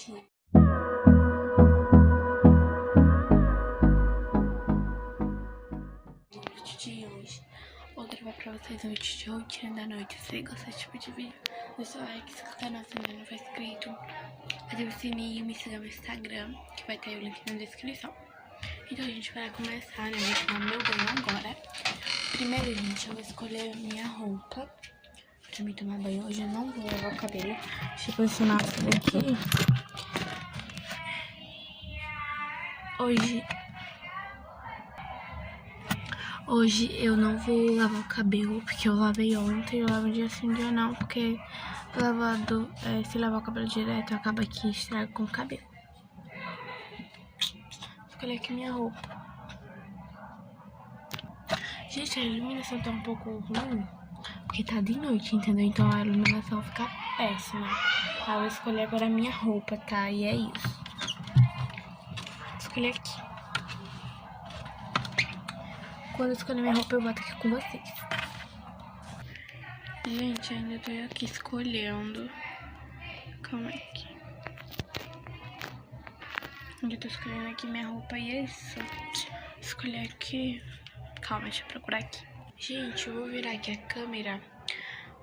noite. O vídeo de hoje, vou gravar pra vocês um vídeo de rotina da noite. Se você gostar desse tipo de vídeo, deixa o like, se inscreve no canal se ainda não for inscrito, ativa o sininho e me siga no Instagram, que vai ter o link na descrição. Então a gente vai começar, né? Vou tomar meu banho agora. Primeiro, gente, eu vou escolher minha roupa pra me tomar banho. Hoje eu não vou lavar o cabelo. Deixa eu posicionar essa daqui. Hoje eu não vou lavar o cabelo, porque eu lavei ontem. Eu lavo dia sim, dia não, porque se lavar o cabelo direto, acaba que estraga com o cabelo. Escolhi aqui minha roupa. Gente, a iluminação tá um pouco ruim, porque tá de noite, entendeu? Então a iluminação fica péssima. Eu vou escolher agora a minha roupa, tá? E é isso. Escolhi aqui. Quando eu escolher minha roupa, eu volto aqui com vocês. Gente, ainda tô aqui escolhendo. Calma aqui. Eu tô escolhendo aqui minha roupa e é isso. Escolher aqui. Calma, deixa eu procurar aqui. Gente, eu vou virar aqui a câmera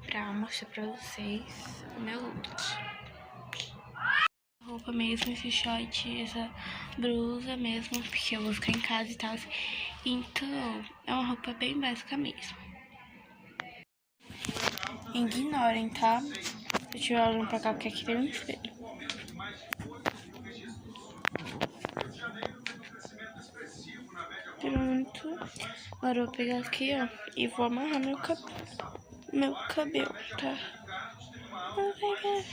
pra mostrar pra vocês o meu look. Roupa mesmo, esse short, essa blusa mesmo, porque eu vou ficar em casa e tal. Então, é uma roupa bem básica mesmo. Ignorem, tá? Se eu estiver olhando pra cá, porque aqui tem um espelho. Pronto. Agora eu vou pegar aqui, ó, e vou amarrar meu cabelo, tá? Vou pegar.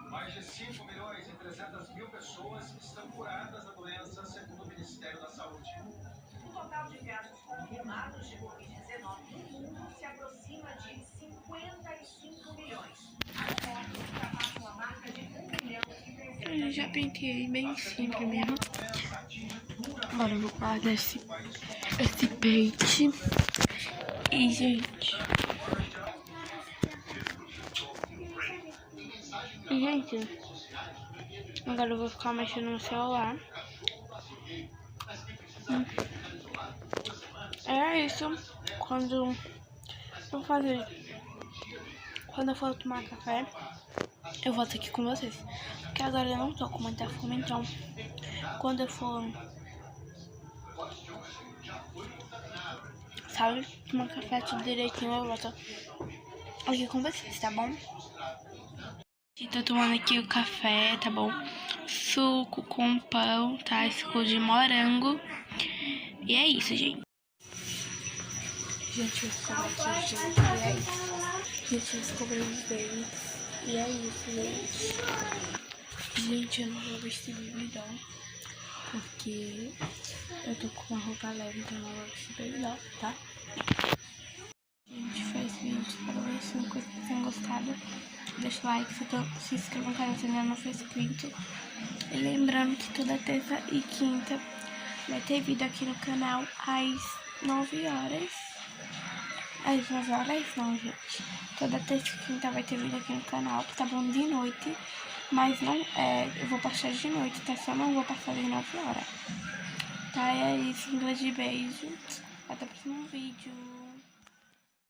Mais de 5.300.000 pessoas estão curadas da doença, segundo o Ministério da Saúde. O total de casos confirmados de Covid-19 no mundo se aproxima de 55 milhões. As mortes ultrapassam a marca de 1.300.000. Eu já pentei bem simples mesmo. Agora eu vou guardar esse pente. E, gente... agora eu vou ficar mexendo no celular. É isso. Quando eu for tomar café, eu volto aqui com vocês. Porque agora eu não tô com muita fome, então quando eu for, sabe, tomar café tudo direitinho, eu volto aqui com vocês, tá bom? E tô tomando aqui o café, tá bom? Suco com pão, tá? Suco de morango. E é isso, gente. Gente, eu escovei aqui, gente. E é isso. Gente, eu escovei os dentes. E é isso, gente. Gente, eu não vou vestir bibidão, porque eu tô com uma roupa leve, então eu não vou vestir bibidão, tá? Gente, faz vídeo. Espero que vocês tenham gostado. Deixa o like, se inscreva no canal se ainda não for inscrito. E lembrando que toda terça e quinta vai ter vídeo aqui no canal às 9 horas. Às 9 horas não, gente. Toda terça e quinta vai ter vídeo aqui no canal, que tá bom de noite. Mas não eu vou passar de noite, tá? Só não vou passar de 9 horas. Tá? É isso, um grande beijo. Até o próximo vídeo.